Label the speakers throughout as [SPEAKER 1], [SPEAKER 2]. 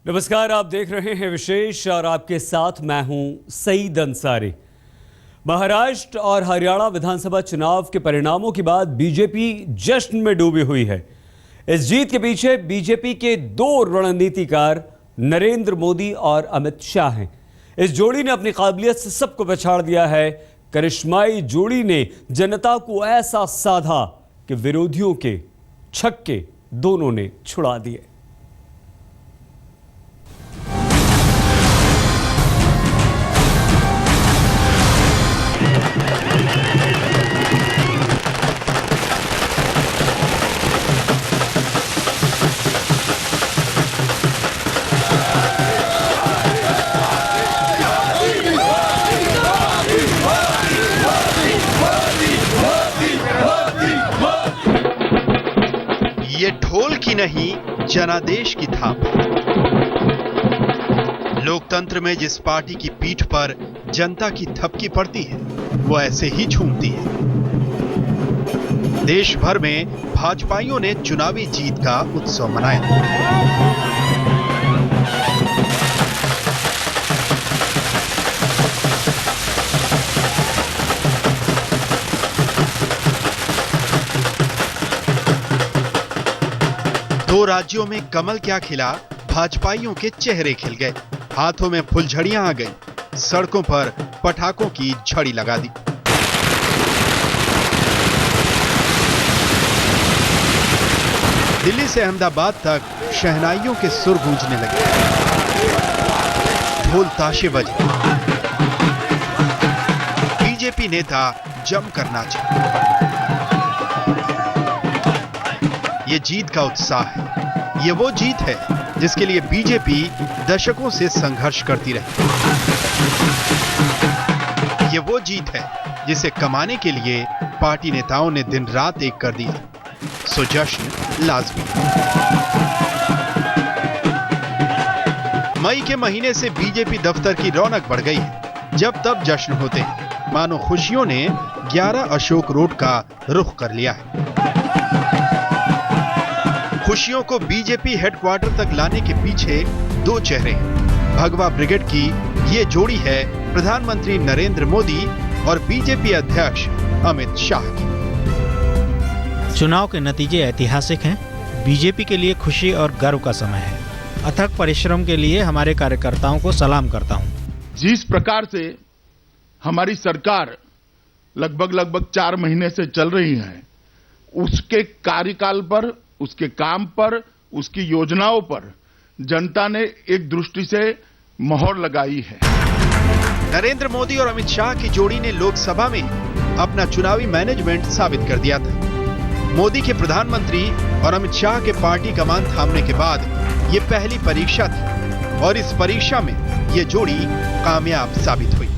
[SPEAKER 1] नमस्कार, आप देख रहे हैं विशेष और आपके साथ मैं हूं सईद अंसारी। महाराष्ट्र और हरियाणा विधानसभा चुनाव के परिणामों के बाद बीजेपी जश्न में डूबी हुई है। इस जीत के पीछे बीजेपी के दो रणनीतिकार नरेंद्र मोदी और अमित शाह हैं। इस जोड़ी ने अपनी काबिलियत से सबको पछाड़ दिया है। करिश्माई जोड़ी ने जनता को ऐसा साधा कि विरोधियों के छक्के दोनों ने छुड़ा दिए।
[SPEAKER 2] ये ढोल की नहीं जनादेश की थाप। लोकतंत्र में जिस पार्टी की पीठ पर जनता की थपकी पड़ती है वो ऐसे ही झूमती है। देश भर में भाजपाइयों ने चुनावी जीत का उत्सव मनाया। दो राज्यों में कमल क्या खिला, भाजपाइयों के चेहरे खिल गए, हाथों में फुलझड़ियां आ गई, सड़कों पर पटाखों की झड़ी लगा दी। दिल्ली से अहमदाबाद तक शहनाइयों के सुर गूंजने लगे, ढोल ताशे बजे, बीजेपी नेता जमकर नाचे। ये जीत का उत्साह है। ये वो जीत है जिसके लिए बीजेपी दशकों से संघर्ष करती रही। ये वो जीत है जिसे कमाने के लिए पार्टी नेताओं ने दिन रात एक कर दिया। सो जश्न लाजमी। मई के महीने से बीजेपी दफ्तर की रौनक बढ़ गई है। जब तब जश्न होते हैं, मानो खुशियों ने 11 अशोक रोड का रुख कर लिया है। खुशियों को बीजेपी हेडक्वार्टर तक लाने के पीछे दो चेहरे हैं। भगवा ब्रिगेड की ये जोड़ी है प्रधानमंत्री नरेंद्र मोदी और बीजेपी अध्यक्ष अमित शाह की।
[SPEAKER 3] चुनाव के नतीजे ऐतिहासिक हैं। बीजेपी के लिए खुशी और गर्व का समय है। अथक परिश्रम के लिए हमारे कार्यकर्ताओं को सलाम करता हूं।
[SPEAKER 4] जिस प्रकार से हमारी सरकार लगभग 4 महीने से चल रही है, उसके कार्यकाल पर, उसके काम पर, उसकी योजनाओं पर जनता ने एक दृष्टि से मोहर लगाई है।
[SPEAKER 2] नरेंद्र मोदी और अमित शाह की जोड़ी ने लोकसभा में अपना चुनावी मैनेजमेंट साबित कर दिया था। मोदी के प्रधानमंत्री और अमित शाह के पार्टी कमान थामने के बाद ये पहली परीक्षा थी और इस परीक्षा में ये जोड़ी कामयाब साबित हुई।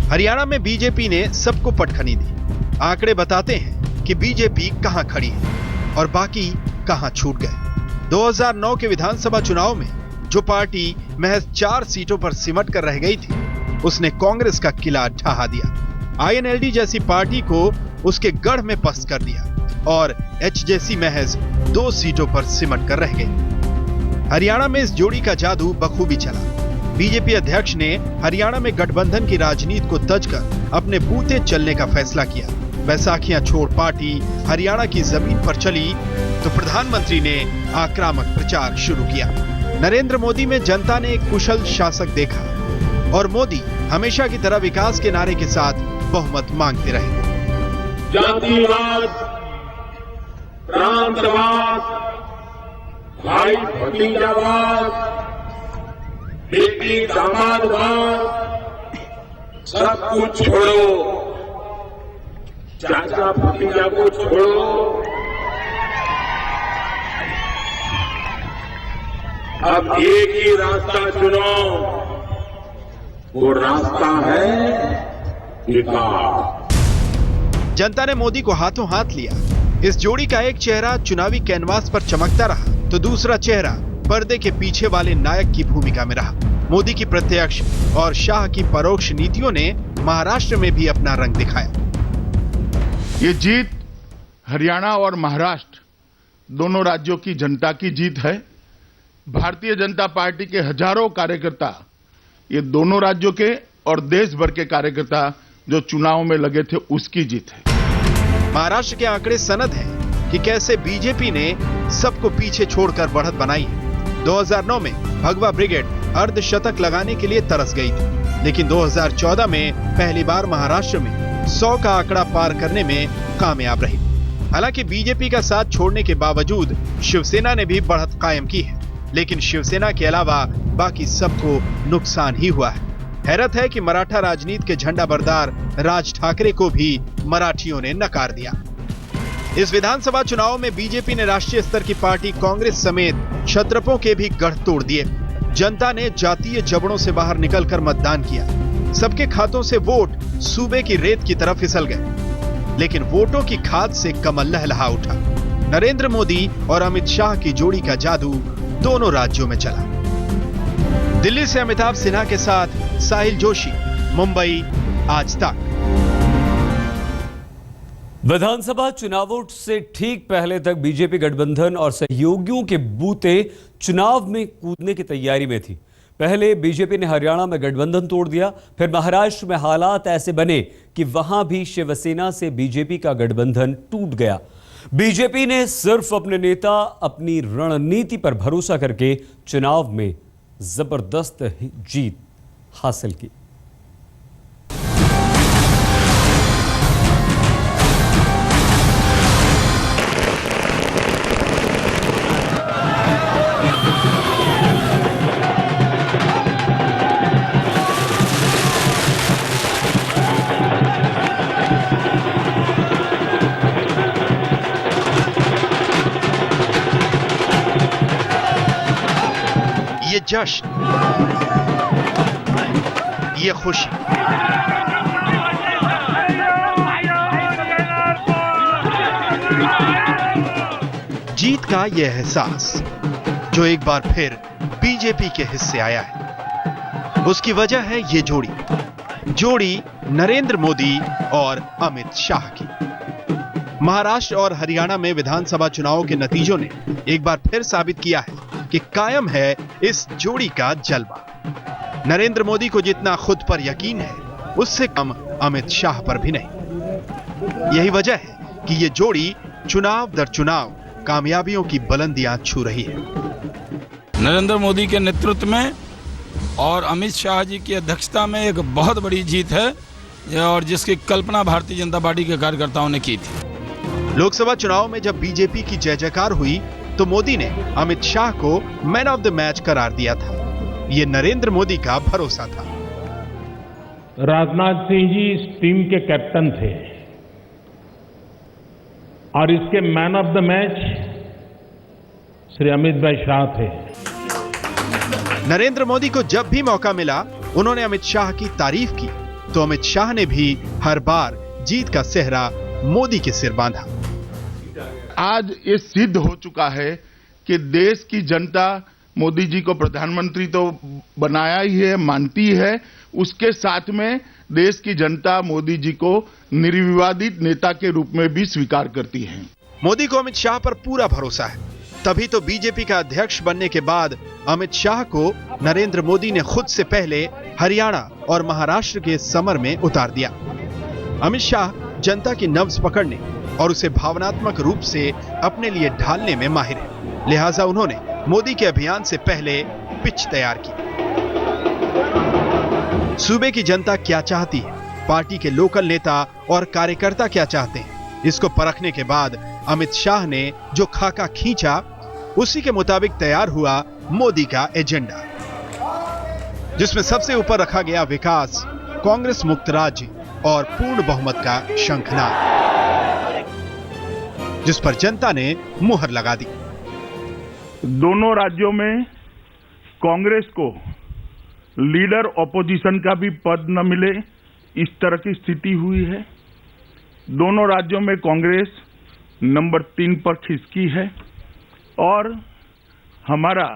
[SPEAKER 2] हरियाणा में बीजेपी ने सबको पटखनी दी। आंकड़े बताते हैं कि बीजेपी कहां खड़ी है और बाकी कहां छूट गए। 2009 के विधानसभा चुनाव में जो पार्टी महज 4 सीटों पर सिमट कर रह गई थी, उसने कांग्रेस का किला ढहा दिया। आईएनएलडी जैसी पार्टी को उसके गढ़ में पस्त कर दिया और एचजेसी महज 2 सीटों पर सिमट कर रह गई। हरियाणा में इस जोड़ी का जादू बखूबी चला। बीजेपी अध्यक्ष ने हरियाणा में गठबंधन की राजनीति को तजकर अपने बूते चलने का फैसला किया। बैसाखियां छोड़ पार्टी हरियाणा की जमीन पर चली तो प्रधानमंत्री ने आक्रामक प्रचार शुरू किया। नरेंद्र मोदी में जनता ने एक कुशल शासक देखा और मोदी हमेशा की तरह विकास के नारे के साथ बहुमत मांगते रहे।
[SPEAKER 5] जातिवाद, प्रांतवाद, भाई भतीजावाद, बेटी दामादवाद, सब कुछ छोड़ो, चाचा भतीजा को छोड़ो। अब एक ही रास्ता चुनो, वो रास्ता है विकास।
[SPEAKER 2] जनता ने मोदी को हाथों हाथ लिया। इस जोड़ी का एक चेहरा चुनावी कैनवास पर चमकता रहा तो दूसरा चेहरा पर्दे के पीछे वाले नायक की भूमिका में रहा। मोदी की प्रत्यक्ष और शाह की परोक्ष नीतियों ने महाराष्ट्र में भी अपना रंग दिखाया।
[SPEAKER 4] ये जीत हरियाणा और महाराष्ट्र दोनों राज्यों की जनता की जीत है। भारतीय जनता पार्टी के हजारों कार्यकर्ता, ये दोनों राज्यों के और देश भर के कार्यकर्ता जो चुनाव में लगे थे, उसकी जीत है।
[SPEAKER 2] महाराष्ट्र के आंकड़े सनद हैं कि कैसे बीजेपी ने सबको पीछे छोड़कर बढ़त बनाई है। 2009 में भगवा ब्रिगेड अर्धशतक लगाने के लिए तरस गई थी, लेकिन 2014 में पहली बार महाराष्ट्र में 100 का आंकड़ा पार करने में कामयाब रही। हालांकि बीजेपी का साथ छोड़ने के बावजूद शिवसेना ने भी बढ़त कायम की है, लेकिन शिवसेना के अलावा बाकी सबको नुकसान ही हुआ है। हैरत है कि मराठा राजनीति के झंडा बरदार राज ठाकरे को भी मराठियों ने नकार दिया। इस विधानसभा चुनाव में बीजेपी ने राष्ट्रीय स्तर की पार्टी कांग्रेस समेत क्षत्रपों के भी गढ़ तोड़ दिए। जनता ने जातीय जबड़ों से बाहर निकलकर मतदान किया। सबके खातों से वोट सूबे की रेत की तरफ फिसल गए, लेकिन वोटों की खाद से कमल लहलहा उठा। नरेंद्र मोदी और अमित शाह की जोड़ी का जादू दोनों राज्यों में चला। दिल्ली से अमिताभ सिन्हा के साथ साहिल जोशी, मुंबई, आज तक।
[SPEAKER 1] विधानसभा चुनावों से ठीक पहले तक बीजेपी गठबंधन और सहयोगियों के बूते चुनाव में कूदने की तैयारी में थी। पहले बीजेपी ने हरियाणा में गठबंधन तोड़ दिया, फिर महाराष्ट्र में हालात ऐसे बने कि वहां भी शिवसेना से बीजेपी का गठबंधन टूट गया। बीजेपी ने सिर्फ अपने नेता, अपनी रणनीति पर भरोसा करके चुनाव में जबरदस्त जीत हासिल की।
[SPEAKER 2] ये जश्न, ये खुशी, जीत का ये एहसास जो एक बार फिर बीजेपी के हिस्से आया है, उसकी वजह है ये जोड़ी नरेंद्र मोदी और अमित शाह की। महाराष्ट्र और हरियाणा में विधानसभा चुनावों के नतीजों ने एक बार फिर साबित किया है कि कायम है इस जोड़ी का जलवा। नरेंद्र मोदी को जितना खुद पर यकीन है, उससे कम अमित शाह पर भी नहीं। यही वजह है कि ये जोड़ी चुनाव दर चुनाव कामयाबियों की बुलंदियां छू रही है।
[SPEAKER 6] नरेंद्र मोदी के नेतृत्व में और अमित शाह जी की अध्यक्षता में एक बहुत बड़ी जीत है, और जिसकी कल्पना भारतीय जनता पार्टी के कार्यकर्ताओं ने की थी।
[SPEAKER 2] लोकसभा चुनाव में जब बीजेपी की जय जयकार हुई तो मोदी ने अमित शाह को मैन ऑफ द मैच करार दिया था। ये नरेंद्र मोदी का भरोसा था।
[SPEAKER 7] राजनाथ सिंह जी इस टीम के कैप्टन थे और इसके man of the match Shri Amit भाई शाह थे।
[SPEAKER 2] नरेंद्र मोदी को जब भी मौका मिला, उन्होंने अमित शाह की तारीफ की, तो अमित शाह ने भी हर बार जीत का सेहरा मोदी के सिर बांधा।
[SPEAKER 4] आज ये सिद्ध हो चुका है कि देश की जनता मोदी जी को प्रधानमंत्री तो बनाया ही है, मानती है, उसके साथ में देश की जनता मोदी जी को निर्विवादित नेता के रूप में भी स्वीकार करती है।
[SPEAKER 2] मोदी को अमित शाह पर पूरा भरोसा है, तभी तो बीजेपी का अध्यक्ष बनने के बाद अमित शाह को नरेंद्र मोदी ने खुद से पहले हरियाणा और महाराष्ट्र के समर में उतार दिया। अमित शाह जनता की नब्ज पकड़ने और उसे भावनात्मक रूप से अपने लिए ढालने में माहिर है, लिहाजा उन्होंने मोदी के अभियान से पहले पिच तैयार की। सूबे की जनता क्या चाहती है, पार्टी के लोकल नेता और कार्यकर्ता क्या चाहते हैं, इसको परखने के बाद अमित शाह ने जो खाका खींचा, उसी के मुताबिक तैयार हुआ मोदी का एजेंडा, जिसमें सबसे ऊपर रखा गया विकास, कांग्रेस मुक्त राज्य और पूर्ण बहुमत का शंखनाद, जिस पर जनता ने मुहर लगा दी।
[SPEAKER 4] दोनों राज्यों में कांग्रेस को लीडर ऑपोजिशन का भी पद न मिले, इस तरह की स्थिति हुई है। दोनों राज्यों में कांग्रेस नंबर 3 पर खिसकी है और हमारा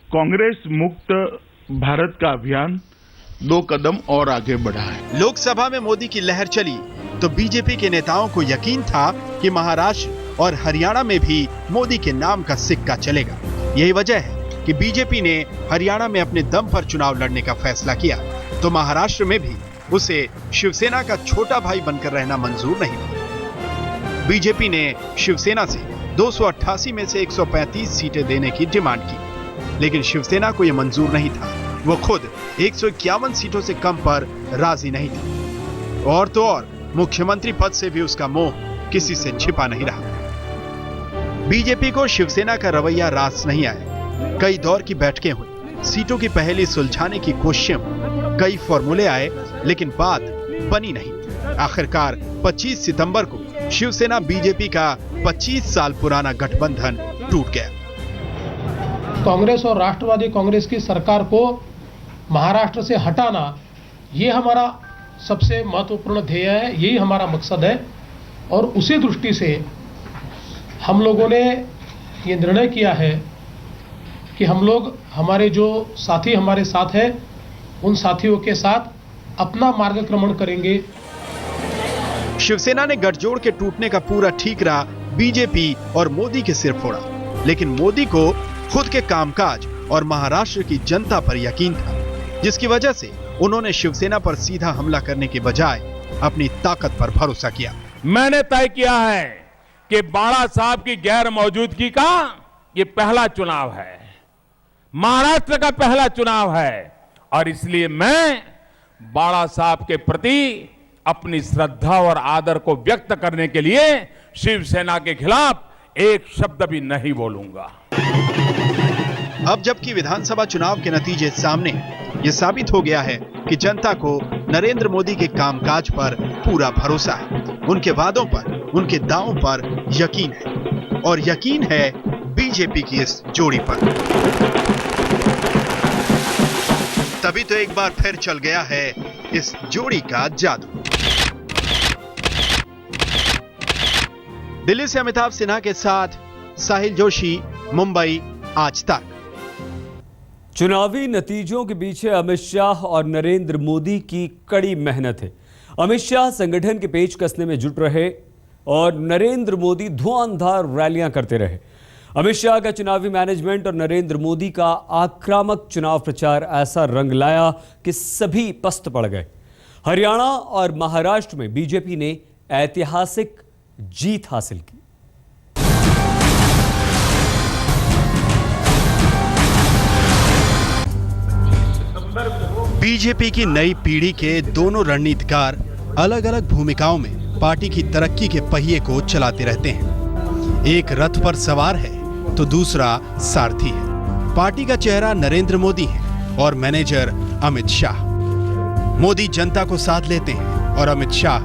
[SPEAKER 4] कांग्रेस मुक्त भारत का अभियान 2 कदम और आगे बढ़ा है।
[SPEAKER 2] लोकसभा में मोदी की लहर चली तो बीजेपी के नेताओं को यकीन था कि महाराष्ट्र और हरियाणा में भी मोदी के नाम का सिक्का चलेगा। यही वजह है कि बीजेपी ने हरियाणा में अपने दम पर चुनाव लड़ने का फैसला किया, तो महाराष्ट्र में भी उसे शिवसेना का छोटा भाई बनकर रहना मंजूर नहीं था। बीजेपी ने शिवसेना से 288 में से 135 सीटें देने की डिमांड की, लेकिन शिवसेना को यह मंजूर नहीं था। वो खुद 151 सीटों से कम पर राजी नहीं थी। और तो और मुख्यमंत्री पद से भी उसका मोह किसी से छिपा नहीं रहा। बीजेपी को शिवसेना का रवैया रास नहीं आया। कई दौर की बैठकें हुई, सीटों की पहेली सुलझाने की कोशिशें हुई, कई फॉर्मूले आए, लेकिन बात बनी नहीं। आखिरकार 25 सितंबर को शिवसेना बीजेपी का 25 साल पुराना गठबंधन टूट गया।
[SPEAKER 8] कांग्रेस और राष्ट्रवादी कांग्रेस की सरकार को महाराष्ट्र से हटाना, ये हमारा सबसे महत्वपूर्ण ध्येय है, यही हमारा मकसद है। और उसी दृष्टि से हम लोगों ने ये निर्णय किया है कि हम लोग, हमारे जो साथी हमारे साथ हैं, उन साथियों के साथ अपना मार्गक्रमण करेंगे।
[SPEAKER 2] शिवसेना ने गठजोड़ के टूटने का पूरा ठीकरा बीजेपी और मोदी के सिर फोड़ा, लेकिन मोदी को खुद के कामकाज और महाराष्ट्र की जनता पर यकीन था, जिसकी वजह से उन्होंने शिवसेना पर सीधा हमला करने के बजाय अपनी ताकत पर भरोसा किया।
[SPEAKER 7] मैंने तय किया है कि बाला साहब की गैर मौजूदगी का ये पहला चुनाव है, महाराष्ट्र का पहला चुनाव है, और इसलिए मैं बाला साहब के प्रति अपनी श्रद्धा और आदर को व्यक्त करने के लिए शिवसेना के खिलाफ एक शब्द भी नहीं बोलूंगा।
[SPEAKER 2] अब जबकि विधानसभा चुनाव के नतीजे सामने, ये साबित हो गया है कि जनता को नरेंद्र मोदी के कामकाज पर पूरा भरोसा है, उनके वादों पर, उनके दावों पर यकीन है, और यकीन है बीजेपी की इस जोड़ी पर। तभी तो एक बार फिर चल गया है इस जोड़ी का जादू। दिल्ली से अमिताभ सिन्हा के साथ साहिल जोशी, मुंबई, आज तक।
[SPEAKER 1] चुनावी नतीजों के पीछे अमित शाह और नरेंद्र मोदी की कड़ी मेहनत है। अमित शाह संगठन के पेच कसने में जुट रहे और नरेंद्र मोदी धुआंधार रैलियां करते रहे। अमित शाह का चुनावी मैनेजमेंट और नरेंद्र मोदी का आक्रामक चुनाव प्रचार ऐसा रंग लाया कि सभी पस्त पड़ गए। हरियाणा और महाराष्ट्र में बीजेपी ने ऐतिहासिक जीत हासिल की।
[SPEAKER 2] बीजेपी की नई पीढ़ी के दोनों रणनीतिकार अलग अलग भूमिकाओं में पार्टी की तरक्की के पहिए को चलाते रहते हैं। एक रथ पर सवार है तो दूसरा सारथी है। पार्टी का चेहरा नरेंद्र मोदी है और मैनेजर अमित शाह। मोदी जनता को साथ लेते हैं और अमित शाह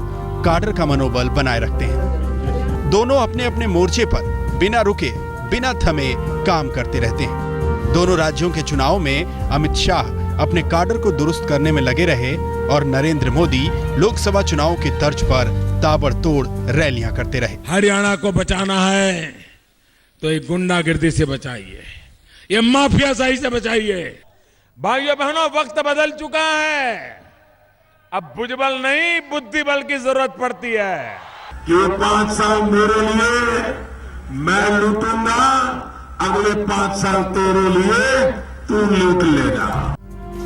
[SPEAKER 2] काडर का मनोबल बनाए रखते हैं। दोनों अपने अपने मोर्चे पर बिना रुके, बिना थमे काम करते रहते हैं। दोनों राज्यों के चुनाव में अमित शाह अपने काडर को दुरुस्त करने में लगे रहे और नरेंद्र मोदी लोकसभा चुनाव की तर्ज पर ताबड़तोड़ रैलियां करते रहे।
[SPEAKER 7] हरियाणा को बचाना है तो ये गुंडागिर्दी से बचाइए, ये माफियाशाही से बचाइए। भाइयों बहनों, वक्त बदल चुका है, अब भुजबल नहीं बुद्धिबल की जरूरत पड़ती है।
[SPEAKER 5] ये 5 साल मेरे लिए मैं लूटूंगा, अगले 5 साल तेरे लिए तू लूट लेगा।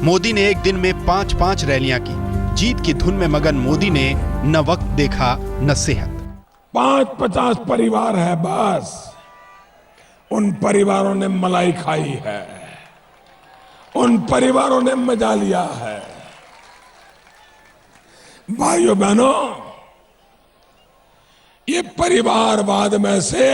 [SPEAKER 2] मोदी ने एक दिन में 5-5 रैलियां की। जीत की धुन में मगन मोदी ने न वक्त देखा न सेहत।
[SPEAKER 7] 50 परिवार है बस, उन परिवारों ने मलाई खाई है, उन परिवारों ने मजा लिया है। भाइयों बहनों, ये परिवारवाद में से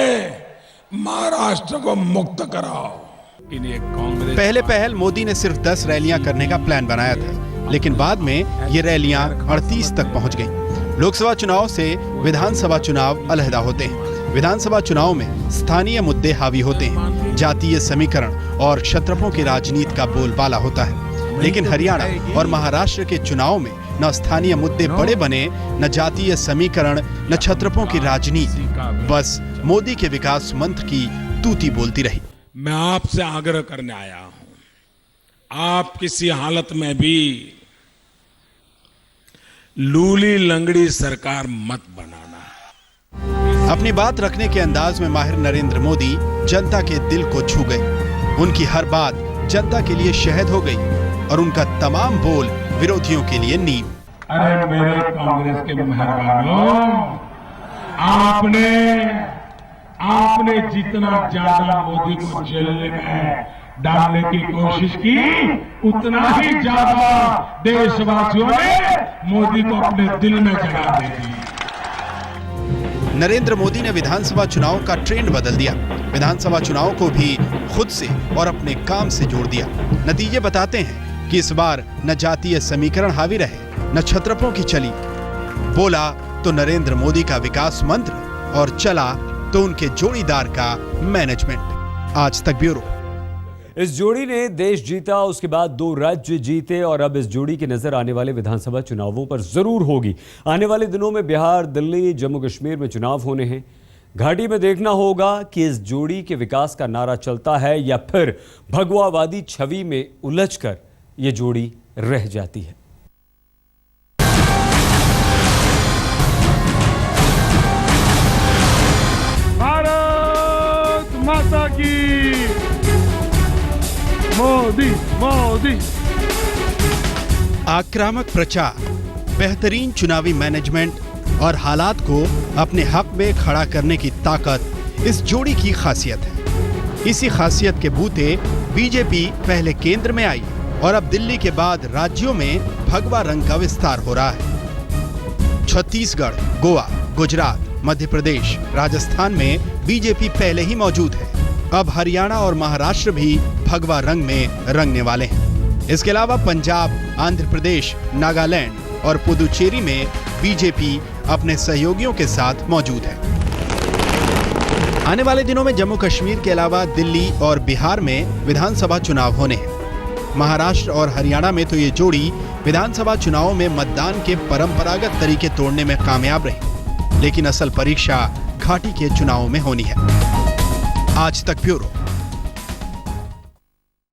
[SPEAKER 7] महाराष्ट्र को मुक्त कराओ।
[SPEAKER 2] पहले पहल मोदी ने सिर्फ 10 रैलियां करने का प्लान बनाया था, लेकिन बाद में ये रैलियां 38 तक पहुंच गईं। लोकसभा चुनाव से विधानसभा चुनाव अलहदा होते हैं। विधानसभा चुनाव में स्थानीय मुद्दे हावी होते हैं, जातीय समीकरण और क्षत्रपों की राजनीति का बोलबाला होता है। लेकिन हरियाणा और महाराष्ट्र के चुनाव में न स्थानीय मुद्दे बड़े बने, न जातीय समीकरण, न क्षत्रपों की राजनीति, बस मोदी के विकास मंत्र की तूती बोलती रही।
[SPEAKER 7] मैं आपसे आग्रह करने आया हूं, आप किसी हालत में भी लूली लंगड़ी सरकार मत बनाना।
[SPEAKER 2] अपनी बात रखने के अंदाज में माहिर नरेंद्र मोदी जनता के दिल को छू गए। उनकी हर बात जनता के लिए शहद हो गई और उनका तमाम बोल विरोधियों के लिए नींव।
[SPEAKER 5] अरे मेरे कांग्रेस के मेहरबानों, आपने जितना ज्यादा मोदी को जेल में डालने की कोशिश की, उतना ही ज्यादा देशवासियों ने मोदी को अपने दिल में जगह दे दी।
[SPEAKER 2] नरेंद्र मोदी ने विधानसभा चुनाव का ट्रेंड बदल दिया। विधानसभा चुनाव को भी खुद से और अपने काम से जोड़ दिया। नतीजे बताते हैं कि इस बार न जातीय समीकरण हावी रहे, न छत्रपों की चली। बोला तो नरेंद्र मोदी का विकास मंत्र और चला तो उनके जोड़ीदार का मैनेजमेंट। आज तक ब्यूरो।
[SPEAKER 1] इस जोड़ी ने देश जीता, उसके बाद 2 राज्य जीते और अब इस जोड़ी की नजर आने वाले विधानसभा चुनावों पर जरूर होगी। आने वाले दिनों में बिहार, दिल्ली, जम्मू कश्मीर में चुनाव होने हैं। घाटी में देखना होगा कि इस जोड़ी के विकास का नारा चलता है या फिर भगवावादी छवि में उलझकर ये जोड़ी रह जाती है।
[SPEAKER 5] भारत माता की, मोदी मोदी।
[SPEAKER 2] आक्रामक प्रचार, बेहतरीन चुनावी मैनेजमेंट और हालात को अपने हक में खड़ा करने की ताकत इस जोड़ी की खासियत है। इसी खासियत के बूते बीजेपी पहले केंद्र में आई और अब दिल्ली के बाद राज्यों में भगवा रंग का विस्तार हो रहा है। छत्तीसगढ़, गोवा, गुजरात, मध्य प्रदेश, राजस्थान में बीजेपी पहले ही मौजूद है। अब हरियाणा और महाराष्ट्र भी भगवा रंग में रंगने वाले हैं। इसके अलावा पंजाब, आंध्र प्रदेश, नागालैंड और पुदुचेरी में बीजेपी अपने सहयोगियों के साथ मौजूद है। आने वाले दिनों में जम्मू कश्मीर के अलावा दिल्ली और बिहार में विधानसभा चुनाव होने हैं। महाराष्ट्र और हरियाणा में तो ये जोड़ी विधानसभा चुनावों में मतदान के परंपरागत तरीके तोड़ने में कामयाब रही, लेकिन असल परीक्षा घाटी के चुनावों में होनी है। आज तक ब्यूरो।